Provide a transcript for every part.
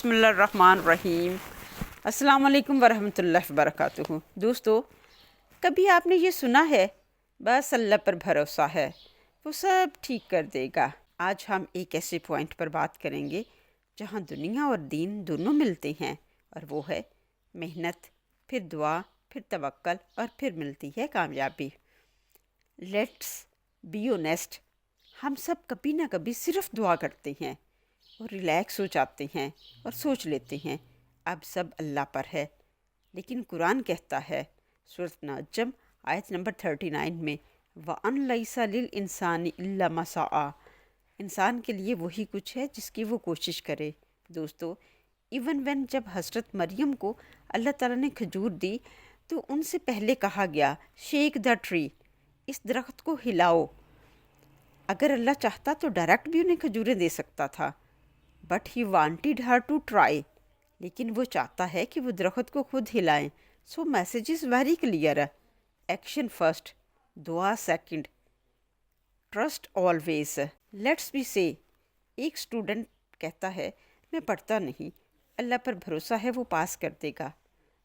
بسم اللہ الرحمن الرحیم۔ السلام علیکم ورحمۃ اللہ وبرکاتہ۔ دوستو، کبھی آپ نے یہ سنا ہے بس اللہ پر بھروسہ ہے، وہ سب ٹھیک کر دے گا؟ آج ہم ایک ایسے پوائنٹ پر بات کریں گے جہاں دنیا اور دین دونوں ملتے ہیں، اور وہ ہے محنت، پھر دعا، پھر توکل، اور پھر ملتی ہے کامیابی۔ لیٹس بی اونیسٹ، ہم سب کبھی نہ کبھی صرف دعا کرتے ہیں اور ریلیکس ہو جاتے ہیں اور سوچ لیتے ہیں اب سب اللہ پر ہے، لیکن قرآن کہتا ہے سورۃ نجم آیت نمبر 39 میں وَأَن لَيْسَ لِلْإِنسَانِ إِلَّا مَا سَعَىٰ، انسان کے لیے وہی کچھ ہے جس کی وہ کوشش کرے۔ دوستو، ایون وین جب حضرت مریم کو اللہ تعالیٰ نے کھجور دی تو ان سے پہلے کہا گیا شیک دا ٹری، اس درخت کو ہلاؤ۔ اگر اللہ چاہتا تو ڈائریکٹ بھی انہیں کھجوریں دے سکتا تھا، but he wanted her to try, لیکن وہ چاہتا ہے کہ وہ درخت کو خود ہلائیں۔ So message is very clear, action first, دعا second, trust always. Let's be say, ایک اسٹوڈنٹ کہتا ہے میں پڑھتا نہیں، اللہ پر بھروسہ ہے وہ پاس کر دے گا۔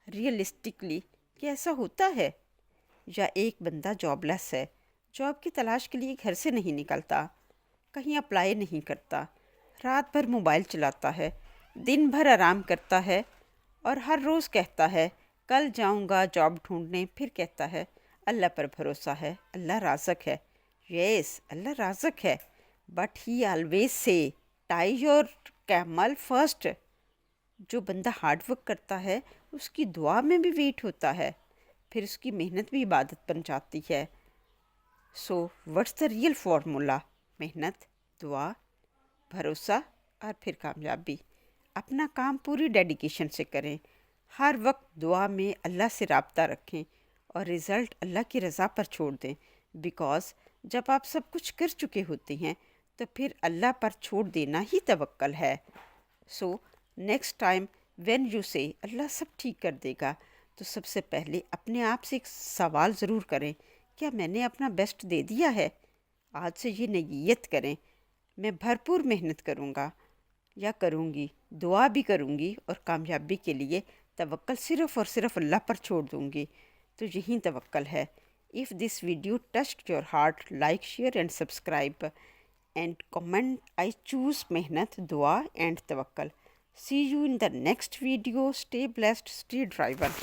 ریئلسٹکلی کیا ایسا ہوتا ہے؟ یا ایک بندہ جاب لیس ہے، جاب کی تلاش کے لیے گھر سے نہیں نکلتا، کہیں اپلائی نہیں کرتا، رات بھر موبائل چلاتا ہے، دن بھر آرام کرتا ہے، اور ہر روز کہتا ہے کل جاؤں گا جاب ڈھونڈنے، پھر کہتا ہے اللہ پر بھروسہ ہے، اللہ رازق ہے۔ یس، اللہ رازق ہے، but he always say tie your camel first. جو بندہ ہارڈ ورک کرتا ہے اس کی دعا میں بھی ویٹ ہوتا ہے، پھر اس کی محنت بھی عبادت بن جاتی ہے۔ So what's the real formula? محنت، دعا، بھروسہ، اور پھر کامیابی۔ اپنا کام پوری ڈیڈیکیشن سے کریں، ہر وقت دعا میں اللہ سے رابطہ رکھیں، اور رزلٹ اللہ کی رضا پر چھوڑ دیں، بیکاز جب آپ سب کچھ کر چکے ہوتے ہیں تو پھر اللہ پر چھوڑ دینا ہی توکل ہے۔ So next time when you سے اللہ سب ٹھیک کر دے گا، تو سب سے پہلے اپنے آپ سے ایک سوال ضرور کریں، کیا میں نے اپنا بیسٹ دے دیا ہے؟ آج سے یہ نیت کریں، میں بھرپور محنت کروں گا یا کروں گی، دعا بھی کروں گی، اور کامیابی کے لیے توکل صرف اور صرف اللہ پر چھوڑ دوں گی۔ تو یہی توکل ہے۔ If this video touched your heart, like, share and subscribe and comment. I choose mehnat, dua and tawakkal. See you in the next video. Stay blessed, stay driven.